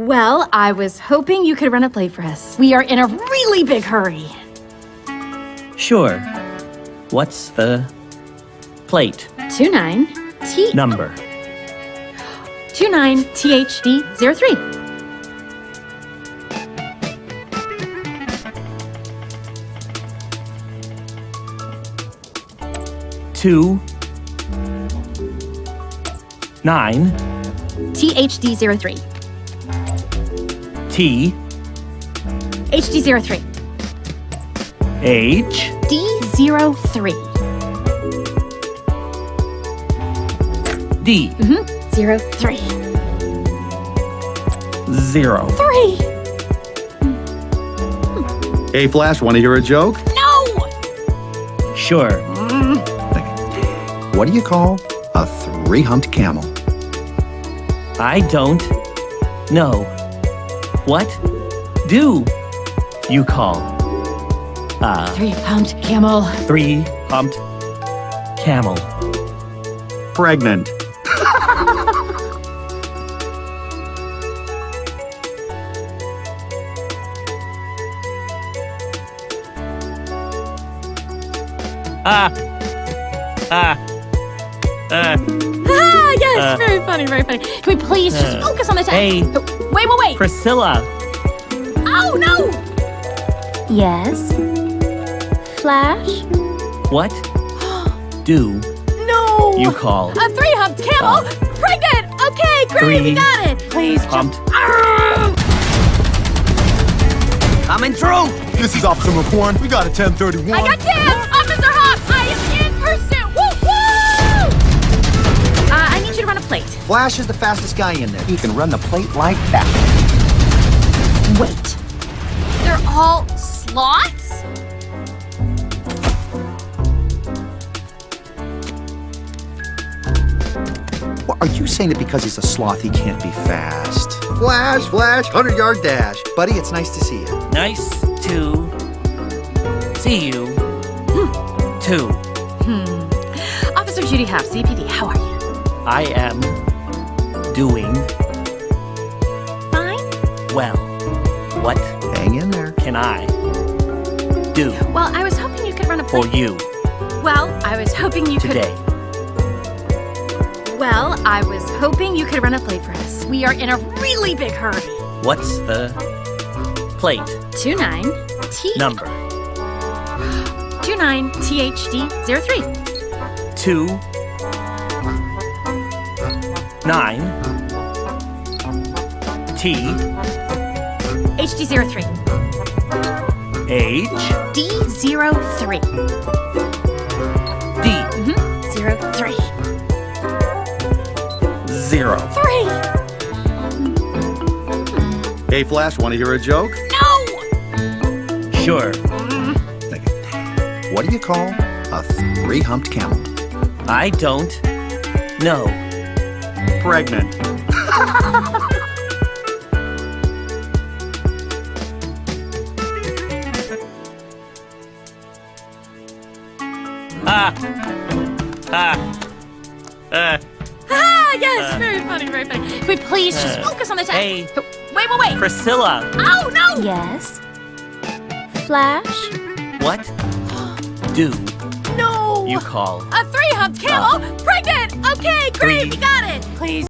Well, I was hoping you could run a play for us. We are in a really big hurry. Sure. What's the plate? 29T... Number. 29THD03. Two. 9. THD03. T. HD03. H. D03. D. 03. 0. 3. Hey, Flash, want to hear a joke? No! Sure. What do you call a three-humped camel? I don't know. What do you call a 3-humped camel. 3-humped camel? Pregnant. Yes, very funny, very funny. Can we please just focus on the text? Hey. Wait. Priscilla. Oh, no! Yes? Flash? What do No! you call A 3-humped camel! Pregnant! Okay, great, we got it! Please, humped? Coming through! This is Officer McCorn. We got a 1031. I got dibs! Officer Hawks, I am in pursuit! Woo, woo! I need you to run a plate. Flash is the fastest guy in there. He can run the plate like that. Wait. They're all slots? Well, are you saying that because he's a sloth he can't be fast? Flash, 100-yard dash. Buddy, it's nice to see you. Nice to see you, too. Officer Judy Hobbs, CPD, how are you? I am doing Fine. well. What Hang in there. can I do Well, I was hoping you could run a for plate. you Well, I was hoping you today? Well, I was hoping you could run a play for us. We are in a really big hurry. What's the plate 29T... number? 29THD03. 2 9 T HD03. H D03. D 03. 0. 3. Hey, Flash, want to hear a joke? No! Sure. What do you call a three-humped camel? I don't know. Pregnant. Yes, very funny, very funny. Can we please just focus on the text? Hey. Wait. Priscilla. Oh, no! Yes? Flash? What do No! you call A 3-humped camel! Pregnant! Okay, great, we got it! Please.